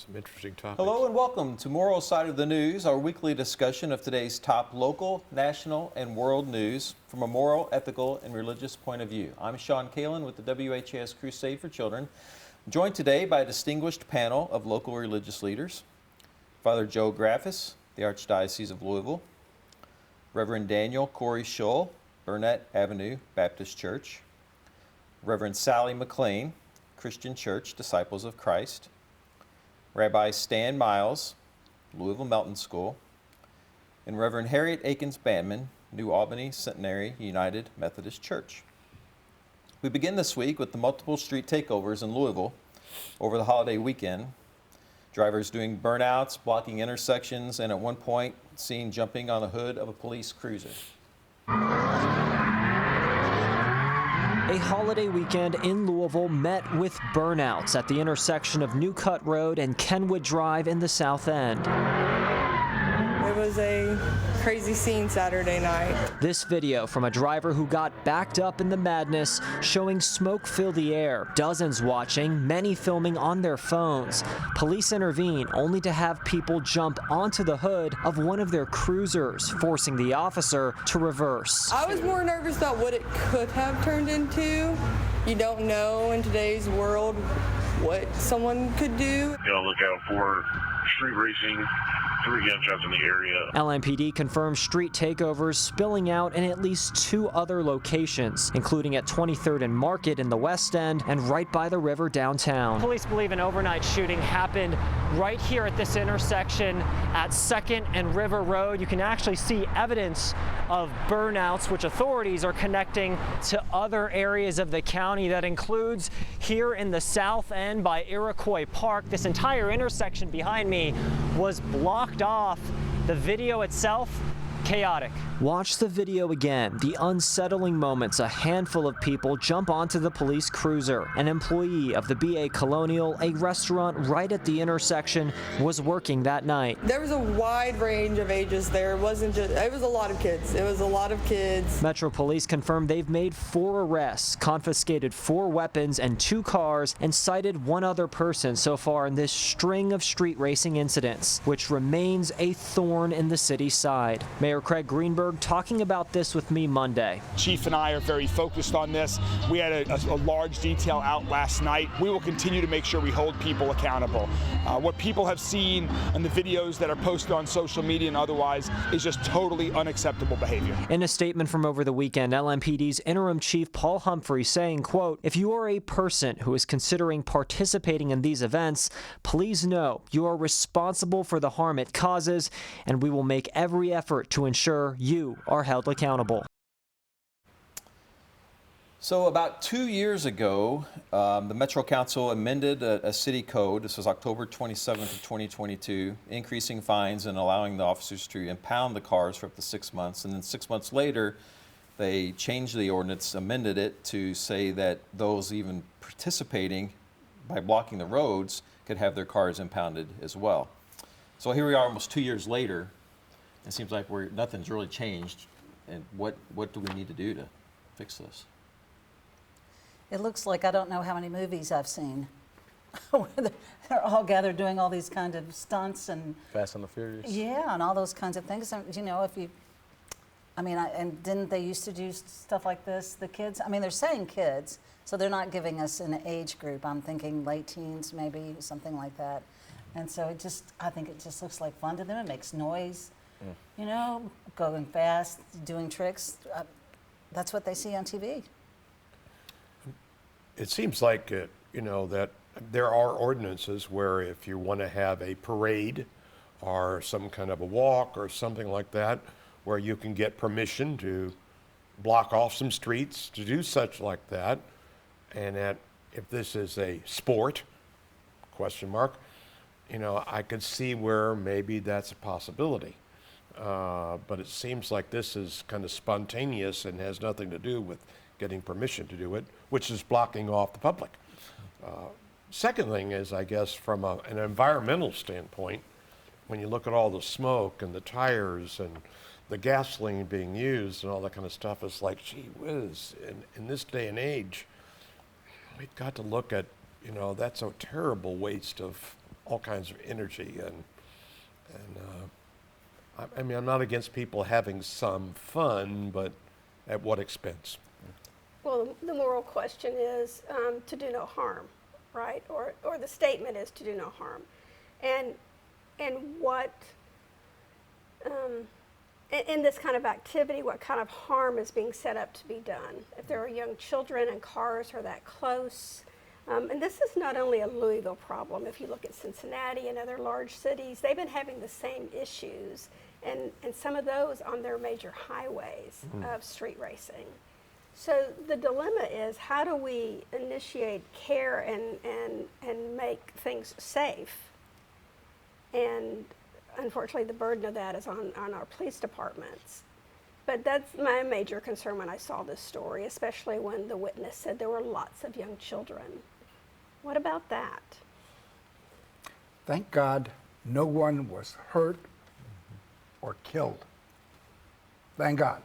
Some interesting topics. Hello and welcome to Moral Side of the News, our weekly discussion of today's top local, national, and world news from a moral, ethical, and religious point of view. I'm Shawn Kaelin with the WHAS Crusade for Children, joined today by a distinguished panel of local religious leaders. Father Joe Graffis, the Archdiocese of Louisville, Reverend Daniel Corrie Shull, Burnett Avenue Baptist Church, Reverend Sally McClain, Christian Church, Disciples of Christ, Rabbi Stan Miles, Louisville Melton School, and Reverend Harriett Akins Banman, New Albany Centenary United Methodist Church. We begin this week with the multiple street takeovers in Louisville over the holiday weekend. Drivers doing burnouts, blocking intersections, and at one point seen jumping on the hood of a police cruiser. A holiday weekend in Louisville met with burnouts at the intersection of New Cut Road and Kenwood Drive in the South End. It was a crazy scene Saturday night. This video from a driver who got backed up in the madness, showing smoke fill the air. Dozens watching, many filming on their phones. Police intervene only to have people jump onto the hood of one of their cruisers, forcing the officer to reverse. I was more nervous about what it could have turned into. You don't know in today's world what someone could do. Look out for street racing, 3 gunshots in the area. LMPD confirms street takeovers spilling out in at least 2 other locations, including at 23rd and Market in the West End and right by the river downtown. Police believe an overnight shooting happened right here at this intersection at 2nd and River Road. You can actually see evidence of burnouts, which authorities are connecting to other areas of the county. That includes here in the South End by Iroquois Park. This entire intersection behind me was blocked off. The video itself, chaotic. Watch the video again. The unsettling moments a handful of people jump onto the police cruiser. An employee of the BA Colonial, a restaurant right at the intersection, was working that night. There was a wide range of ages there. It was a lot of kids. It was a lot of kids. Metro Police confirmed they've made 4 arrests, confiscated 4 weapons and 2 cars, and cited 1 other person so far in this string of street racing incidents, which remains a thorn in the city's side. Mayor Craig Greenberg talking about this with me Monday. Chief and I are very focused on this. We had a large detail out last night. We will continue to make sure we hold people accountable. What people have seen in the videos that are posted on social media and otherwise is just totally unacceptable behavior. In a statement from over the weekend, LMPD's interim chief Paul Humphrey saying, quote, "If you are a person who is considering participating in these events, please know you are responsible for the harm it causes, and we will make every effort to ensure you are held accountable." So about 2 years ago, the Metro Council amended a city code. This was October 27th of 2022, increasing fines and allowing the officers to impound the cars for up to 6 months. And then 6 months later, they changed the ordinance, amended it to say that those even participating by blocking the roads could have their cars impounded as well. So here we are almost 2 years later. It seems like nothing's really changed. And what do we need to do to fix this? It looks like I don't know how many movies I've seen where they're all gathered doing all these kind of stunts and Fast and the Furious. yeah, and all those kinds of things. And, you know, and didn't they used to do stuff like this? The kids. I mean, they're saying kids, so they're not giving us an age group. I'm thinking late teens, maybe something like that. And so I think it just looks like fun to them. It makes noise. You know, going fast, doing tricks. That's what they see on TV. It seems like, that there are ordinances where if you want to have a parade or some kind of a walk or something like that, where you can get permission to block off some streets to do such like that. And that if this is a sport, question mark, I could see where maybe that's a possibility. But it seems like this is kind of spontaneous and has nothing to do with getting permission to do it, which is blocking off the public. Second thing is, I guess, from an environmental standpoint, when you look at all the smoke and the tires and the gasoline being used and all that kind of stuff, it's like, gee whiz, in this day and age, we've got to look at, that's a terrible waste of all kinds of energy. I mean, I'm not against people having some fun, but at what expense? Well, the moral question is to do no harm, right? Or the statement is to do no harm. And what, in this kind of activity, what kind of harm is being set up to be done? If there are young children and cars are that close, and this is not only a Louisville problem. If you look at Cincinnati and other large cities, they've been having the same issues, and some of those on their major highways of street racing. So the dilemma is, how do we initiate care and make things safe? And unfortunately, the burden of that is on our police departments. But that's my major concern when I saw this story, especially when the witness said there were lots of young children. What about that? Thank God no one was hurt or killed. Thank God.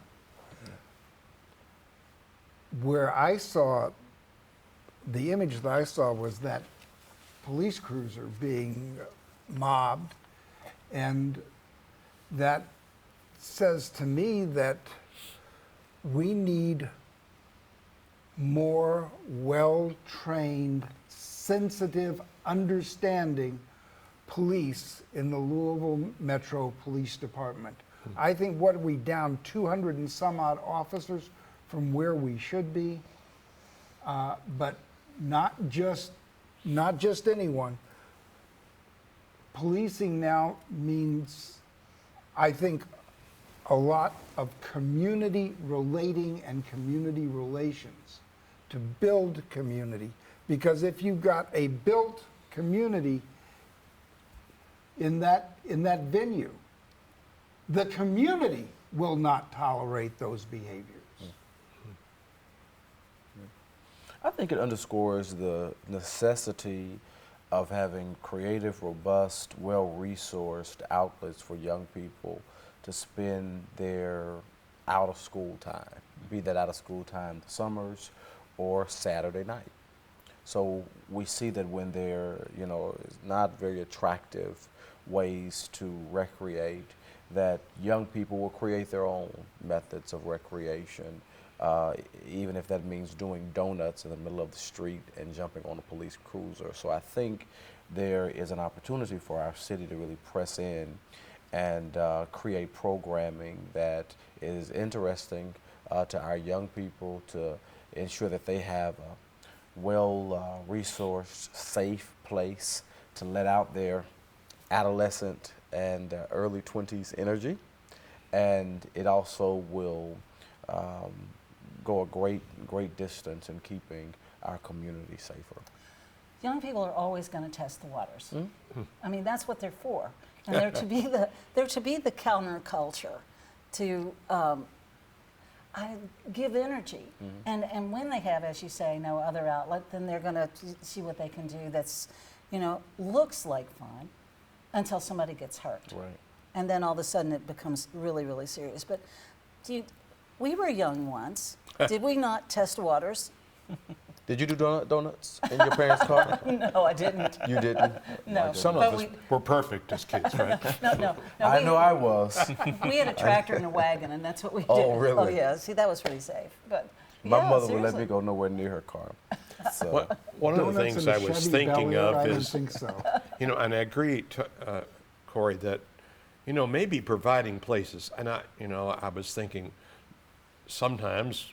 Where I saw, the image that I saw was that police cruiser being mobbed, and that says to me that we need more well-trained, sensitive, understanding police in the Louisville Metro Police Department. I think what we down 200 and some odd officers from where we should be, but not just anyone. Policing now means, I think, a lot of community relating and community relations to build community. Because if you've got a built community in that venue, the community will not tolerate those behaviors. I think it underscores the necessity of having creative, robust, well-resourced outlets for young people to spend their out-of-school time, be that out-of-school time the summers or Saturday night. So we see that when there, not very attractive ways to recreate, that young people will create their own methods of recreation, even if that means doing donuts in the middle of the street and jumping on a police cruiser. So I think there is an opportunity for our city to really press in and create programming that is interesting to our young people, to ensure that they have a well-resourced, safe place to let out their adolescent and early 20s energy. And it also will go a great distance in keeping our community safer. Young people are always going to test the waters. I mean, that's what they're for. And they're to be the counterculture, to give energy. And when they have, as you say, no other outlet, then they're going to see what they can do that's, looks like fun until somebody gets hurt. Right. And then all of a sudden it becomes really, really serious. But we were young once. Did we not test waters? Did you do donuts in your parents' car? No, I didn't. You didn't? No. Some of us were perfect as kids, right? No. I know I was. We had a tractor and a wagon, and that's what we did. Oh, really? Oh, yeah. See, that was pretty safe. But My yeah, mother would seriously. let me go nowhere near her car. So. One of the Donuts things and a I was Chevy thinking Bel Air, of I don't is, think so. and I agree, Corrie, that, maybe providing places, and I was thinking sometimes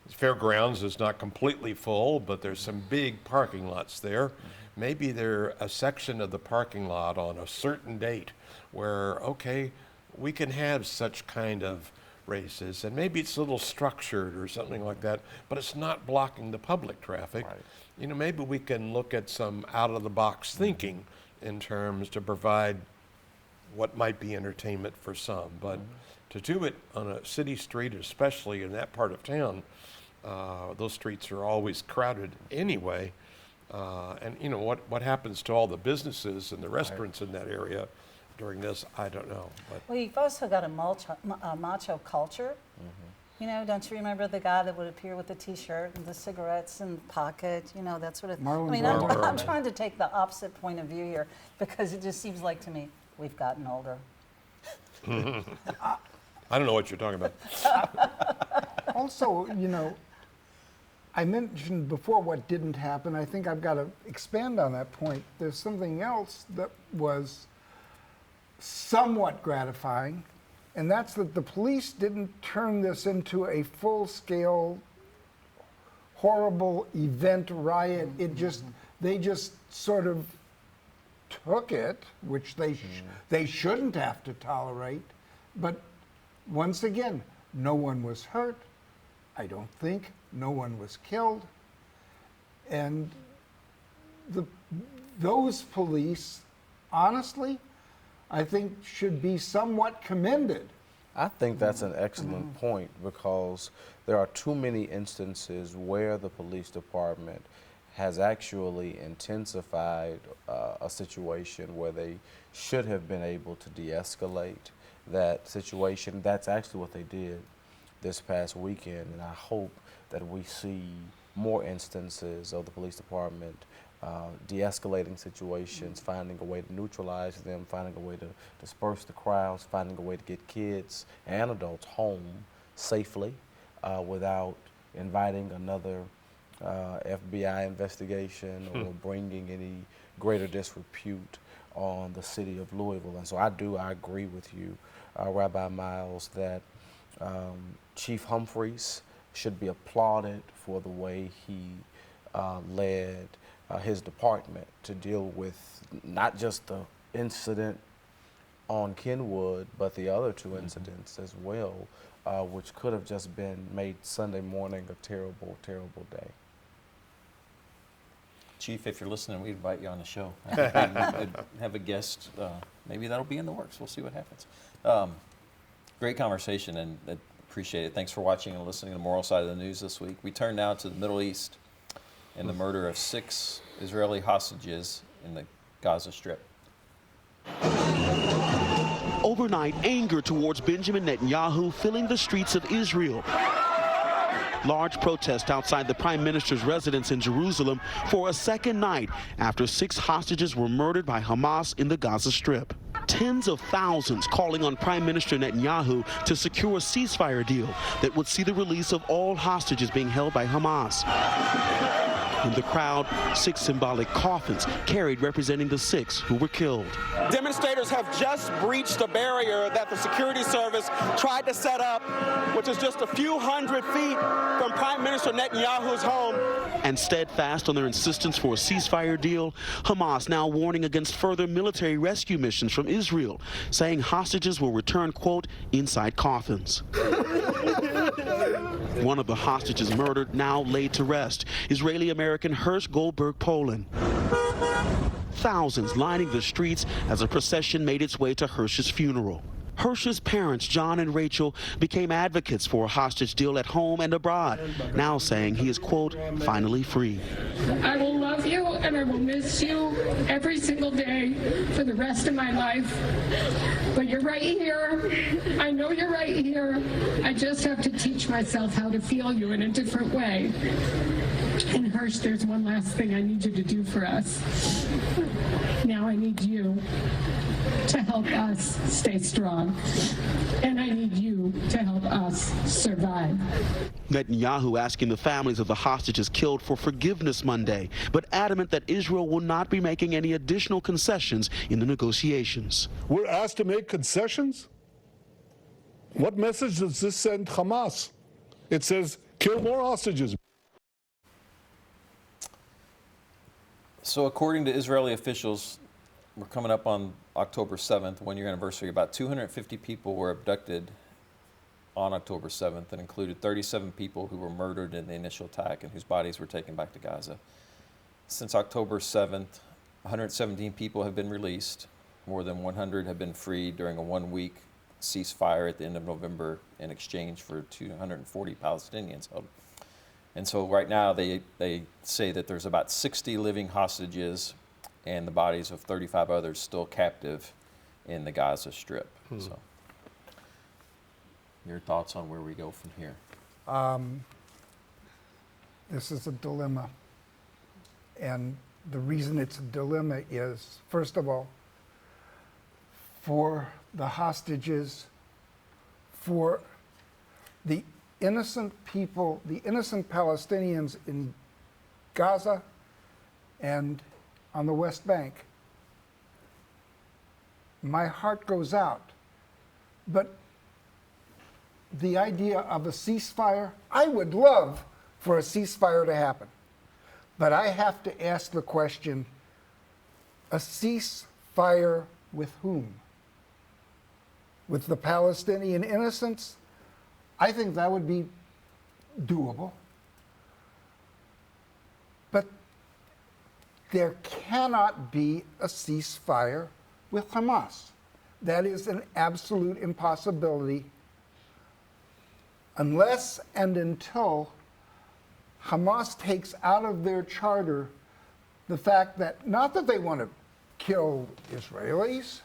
Fairgrounds is not completely full, but there's some big parking lots there. Maybe there a section of the parking lot on a certain date where, okay, we can have such kind of races, and maybe it's a little structured or something like that, but it's not blocking the public traffic. Right. Maybe we can look at some out-of-the-box thinking in terms to provide what might be entertainment for some, but to do it on a city street, especially in that part of town, those streets are always crowded anyway. And what happens to all the businesses and the restaurants in that area during this, I don't know. But Well, you've also got a macho culture You know, don't you remember the guy that would appear with the T-shirt and the cigarettes in the pocket? You know, that sort of. Marlon I mean, Brando. I'm trying to take the opposite point of view here because it just seems like to me we've gotten older. I don't know what you're talking about. Also, you know, I mentioned before what didn't happen. I think I've got to expand on that point. There's something else that was somewhat gratifying, and that's that the police didn't turn this into a full-scale, horrible event riot. They just sort of took it, which they shouldn't have to tolerate. But once again, no one was hurt. I don't think no one was killed, and those police, honestly, I think should be somewhat commended. I think that's an excellent point, because there are too many instances where the police department has actually intensified a situation where they should have been able to de-escalate that situation. That's actually what they did this past weekend, and I hope that we see more instances of the police department de-escalating situations, finding a way to neutralize them, finding a way to disperse the crowds, finding a way to get kids and adults home safely without inviting another FBI investigation or bringing any greater disrepute on the city of Louisville. And so I agree with you, Rabbi Miles, that Chief Humphreys should be applauded for the way he led his department to deal with not just the incident on Kenwood, but the other two incidents as well, which could have just made Sunday morning a terrible, terrible day. Chief, if you're listening, we invite you on the show. Have a guest. Maybe that'll be in the works. We'll see what happens. Great conversation, and appreciate it. Thanks for watching and listening to the Moral Side of the News this week. We turn now to the Middle East and the murder of 6 Israeli hostages in the Gaza Strip. Overnight, anger towards Benjamin Netanyahu filling the streets of Israel. Large protest outside the Prime Minister's residence in Jerusalem for a second night after 6 hostages were murdered by Hamas in the Gaza Strip. Tens of thousands calling on Prime Minister Netanyahu to secure a ceasefire deal that would see the release of all hostages being held by Hamas. In the crowd, 6 symbolic coffins carried representing the 6 who were killed. Demonstrators have just breached a barrier that the security service tried to set up, which is just a few hundred feet from Prime Minister Netanyahu's home. And steadfast on their insistence for a ceasefire deal, Hamas now warning against further military rescue missions from Israel, saying hostages will return, quote, inside coffins. One of the hostages murdered, now laid to rest, Israeli-American Hirsch Goldberg Poland. Thousands lining the streets as a procession made its way to Hirsch's funeral. Hirsch's parents, John and Rachel, became advocates for a hostage deal at home and abroad, now saying he is, quote, finally free. I will love you and I will miss you every single day for the rest of my life. But you're right here. I know you're right here. I just have to teach myself how to feel you in a different way. And Hirsch, there's one last thing I need you to do for us. Now I need you to help us stay strong. And I need you to help us survive. Netanyahu asking the families of the hostages killed for forgiveness Monday, but adamant that Israel will not be making any additional concessions in the negotiations. We're asked to make concessions? What message does this send Hamas? It says, kill more hostages. So according to Israeli officials, we're coming up on October 7th, 1-year anniversary. About 250 people were abducted on October 7th, and included 37 people who were murdered in the initial attack and whose bodies were taken back to Gaza. Since October 7th, 117 people have been released. More than 100 have been freed during a 1-week ceasefire at the end of November in exchange for 240 Palestinians held. And so right now they say that there's about 60 living hostages and the bodies of 35 others still captive in the Gaza Strip. So, your thoughts on where we go from here? This is a dilemma. And the reason it's a dilemma is, first of all, for the hostages, for the innocent people, the innocent Palestinians in Gaza and on the West Bank. My heart goes out. But the idea of a ceasefire, I would love for a ceasefire to happen. But I have to ask the question, a ceasefire with whom? With the Palestinian innocents? I think that would be doable. But there cannot be a ceasefire with Hamas. That is an absolute impossibility unless and until Hamas takes out of their charter the fact that, not that they want to kill Israelis,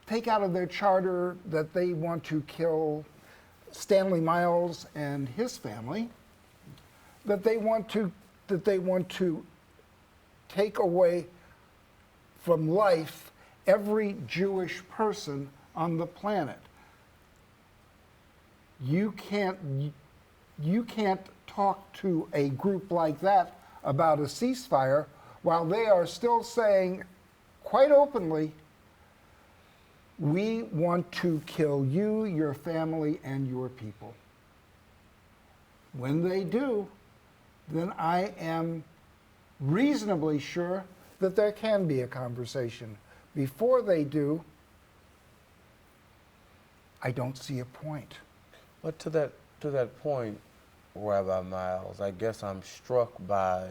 take out of their charter that they want to kill Stanley Miles and his family, that they want to take away from life every Jewish person on the planet. You can't talk to a group like that about a ceasefire while they are still saying quite openly, we want to kill you, your family, and your people. When they do, then I am reasonably sure that there can be a conversation. Before they do, I don't see a point. But to that point, Rabbi Miles, I guess I'm struck by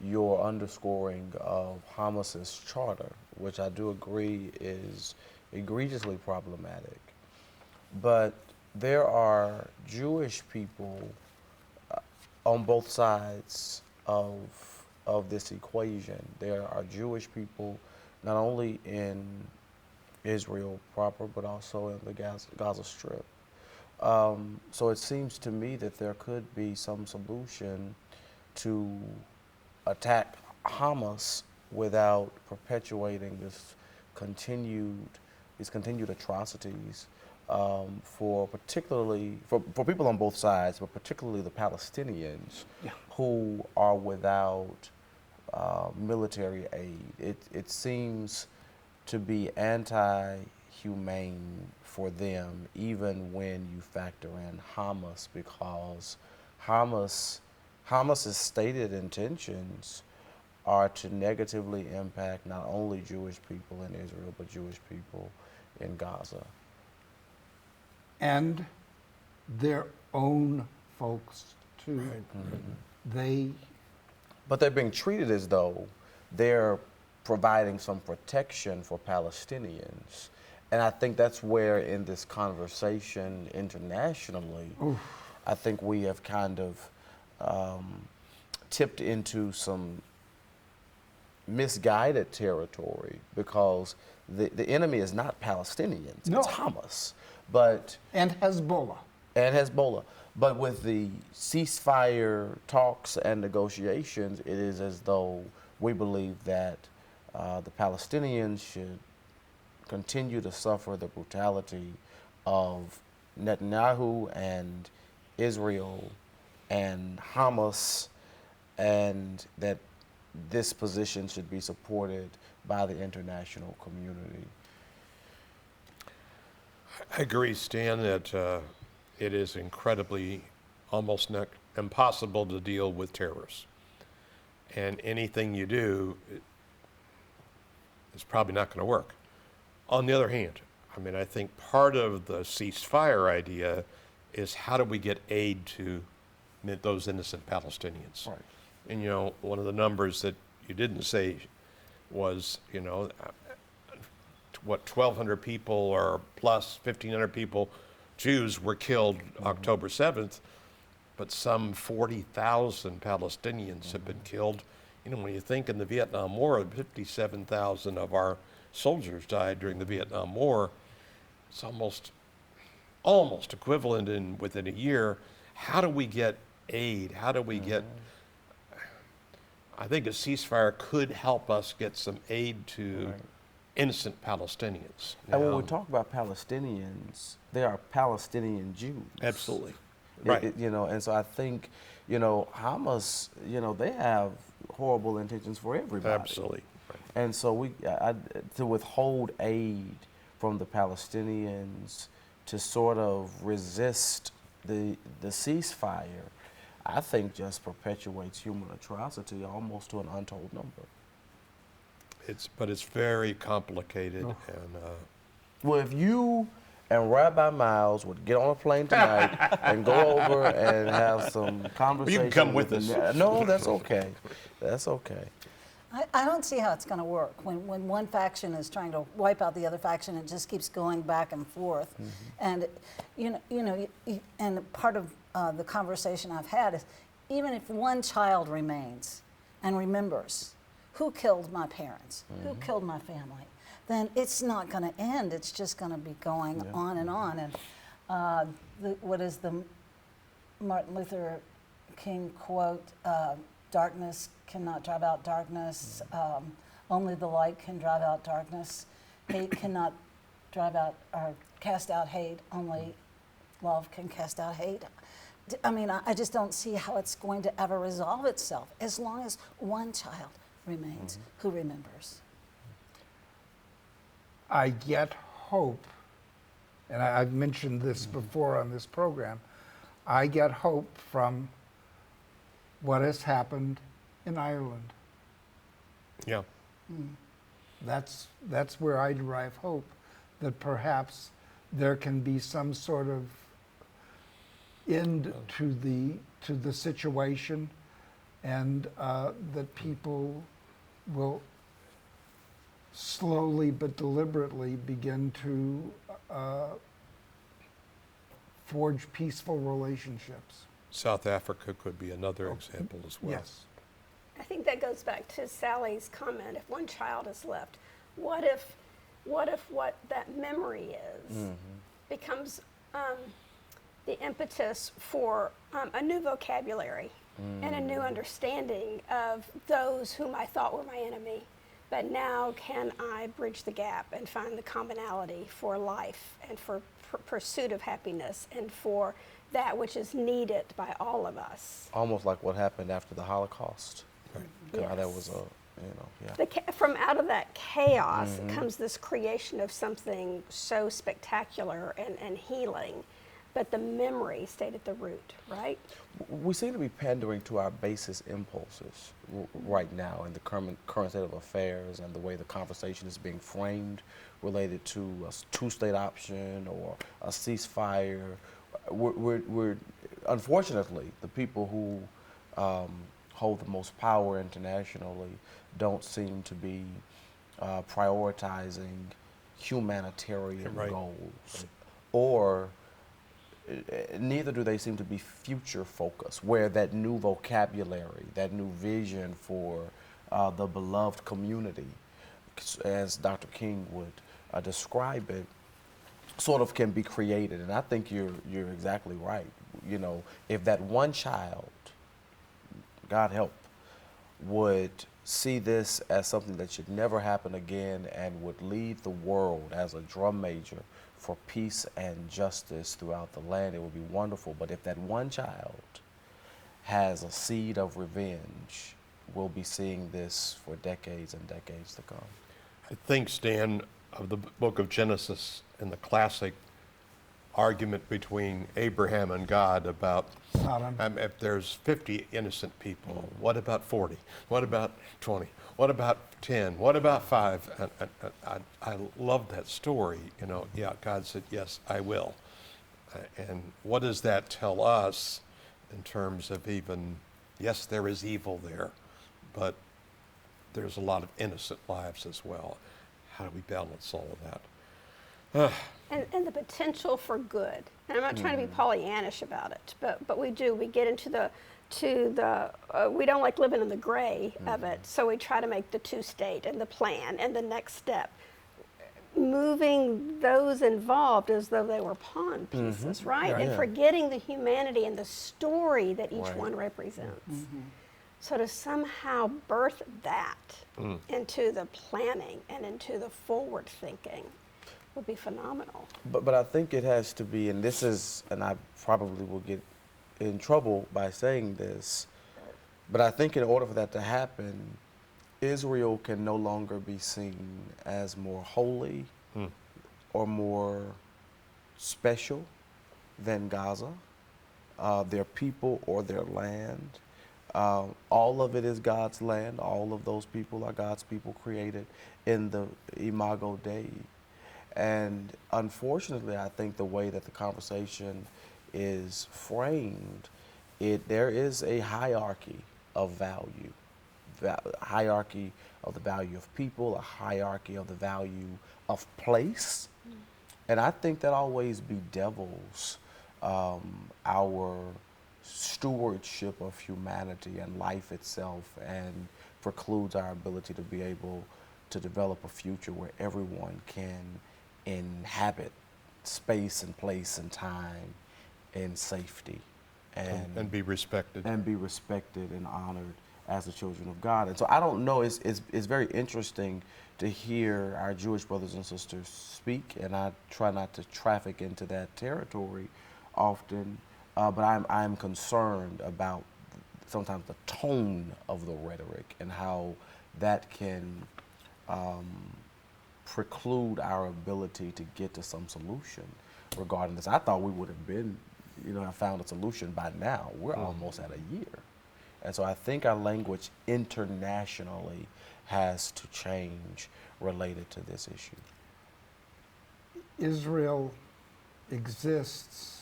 your underscoring of Hamas's charter, which I do agree is egregiously problematic. But there are Jewish people on both sides of this equation. There are Jewish people not only in Israel proper, but also in the Gaza Strip. So it seems to me that there could be some solution to attack Hamas without perpetuating these continued atrocities for people on both sides, but particularly the Palestinians who are without military aid. It seems to be anti-humane for them, even when you factor in Hamas, because Hamas's stated intentions are to negatively impact not only Jewish people in Israel, but Jewish people in Gaza. And their own folks, too. Mm-hmm. But they're being treated as though they're providing some protection for Palestinians. And I think that's where, in this conversation internationally, I think we have kind of tipped into some misguided territory, because the enemy is not Palestinians, it's Hamas. And Hezbollah. But with the ceasefire talks and negotiations, it is as though we believe that the Palestinians should continue to suffer the brutality of Netanyahu and Israel and Hamas, and that this position should be supported by the international community. I agree, Stan, that it is incredibly, almost impossible to deal with terrorists. And anything you do is probably not going to work. On the other hand, I mean, I think part of the ceasefire idea is, how do we get aid to those innocent Palestinians? Right. And, you know, one of the numbers that you didn't say was, you know, what, 1,200 people or plus 1,500 people, Jews, were killed October 7th, but some 40,000 Palestinians have been killed. You know, when you think in the Vietnam War, 57,000 of our soldiers died during the Vietnam War. it's almost equivalent within a year. How do we get aid? How do we get, I think a ceasefire could help us get some aid to innocent Palestinians. And when we talk about Palestinians, they are Palestinian Jews. Absolutely. Right. You know, and so I think, you know, Hamas, you know, they have horrible intentions for everybody. Absolutely. And so to withhold aid from the Palestinians to sort of resist the ceasefire, I think just perpetuates human atrocity almost to an untold number. But it's very complicated. And well, if you and Rabbi Miles would get on a plane tonight and go over and have some conversation. You can come with us. No, that's okay. That's okay. I don't see how it's going to work. When one faction is trying to wipe out the other faction, it just keeps going back and forth. And and part of the conversation I've had is, even if one child remains and remembers who killed my parents, who killed my family, then it's not going to end. It's just going to be going on and on. And what is the Martin Luther King quote? Darkness cannot drive out darkness. Only the light can drive out darkness. Hate cannot drive out or cast out hate. Only love can cast out hate. I mean, I just don't see how it's going to ever resolve itself as long as one child remains who remembers. I get hope, and I've mentioned this before on this program, I get hope from what has happened in Ireland. Yeah. That's where I derive hope, that perhaps there can be some sort of end to the situation, and that people will slowly but deliberately begin to forge peaceful relationships. South Africa could be another example as well. Yes. I think that goes back to Sally's comment. If one child is left, what if what that memory is becomes the impetus for a new vocabulary and a new understanding of those whom I thought were my enemy. But now can I bridge the gap and find the commonality for life and for pursuit of happiness and for that which is needed by all of us. Almost like what happened after the Holocaust. Right. Yes. That was From out of that chaos comes this creation of something so spectacular and healing, but the memory stayed at the root, right? We seem to be pandering to our basest impulses right now in the current state of affairs and the way the conversation is being framed related to a two-state option or a ceasefire. We're unfortunately, the people who hold the most power internationally don't seem to be prioritizing humanitarian goals, or neither do they seem to be future focused, where that new vocabulary, that new vision for the beloved community, as Dr. King would describe it, sort of can be created. And I think you're exactly right. You know, if that one child, God help, would see this as something that should never happen again and would lead the world as a drum major for peace and justice throughout the land, it would be wonderful. But if that one child has a seed of revenge, we'll be seeing this for decades and decades to come. I think, Stan, of the book of Genesis and the classic argument between Abraham and God about if there's 50 innocent people, what about 40? What about 20? What about 10? What about 5? And I love that story. You know, God said, yes, I will. And what does that tell us in terms of even, yes, there is evil there, but there's a lot of innocent lives as well. How do we balance all of that? And the potential for good. And I'm not trying to be Pollyannish about it, but we do. We get into we don't like living in the gray of it, so we try to make the two-state and the plan and the next step moving those involved as though they were pawn pieces, right? Yeah. And forgetting the humanity and the story that each Right. one represents. So to somehow birth that into the planning and into the forward thinking would be phenomenal. But I think it has to be, and this is, and I probably will get in trouble by saying this, but I think in order for that to happen, Israel can no longer be seen as more holy or more special than Gaza, their people or their land. All of it is God's land. All of those people are God's people created in the Imago Dei. And unfortunately, I think the way that the conversation is framed, there is a hierarchy of value, hierarchy of the value of people, a hierarchy of the value of place. And I think that always bedevils our stewardship of humanity and life itself, and precludes our ability to be able to develop a future where everyone can inhabit space and place and time in safety and be respected. And be respected and honored as the children of God. And so I don't know, it's very interesting to hear our Jewish brothers and sisters speak, and I try not to traffic into that territory often, but I'm concerned about sometimes the tone of the rhetoric and how that can preclude our ability to get to some solution regarding this. I thought we would have been, found a solution by now. We're almost at a year. And so I think our language internationally has to change related to this issue. Israel exists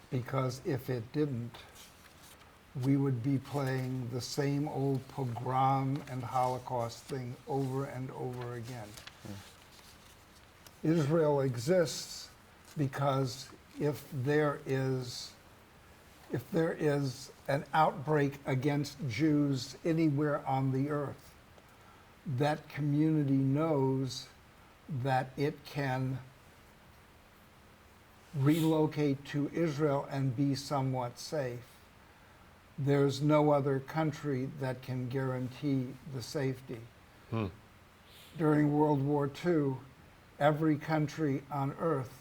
because if it didn't, we would be playing the same old pogrom and Holocaust thing over and over again. Israel exists because if there is an outbreak against Jews anywhere on the earth, that community knows that it can relocate to Israel and be somewhat safe. There's no other country that can guarantee the safety. During World War II, every country on earth,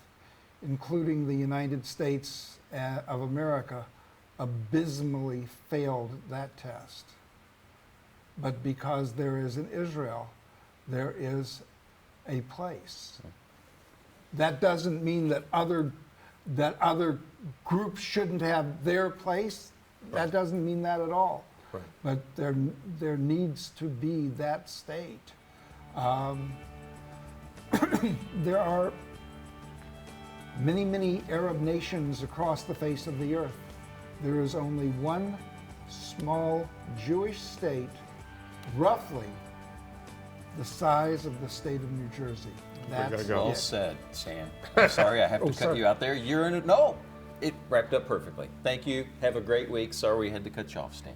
including the United States of America, abysmally failed that test. But because there is an Israel, there is a place. That doesn't mean that other groups shouldn't have their place. That doesn't mean that at all. Right. But there needs to be that state. There are many, many Arab nations across the face of the earth. There is only one small Jewish state, roughly the size of the state of New Jersey. That's Well it. said, Sam. I'm sorry I have to cut sorry. you out there. You're in it. No, it wrapped up perfectly. Thank you. Have a great week. Sorry we had to cut you off, Stan.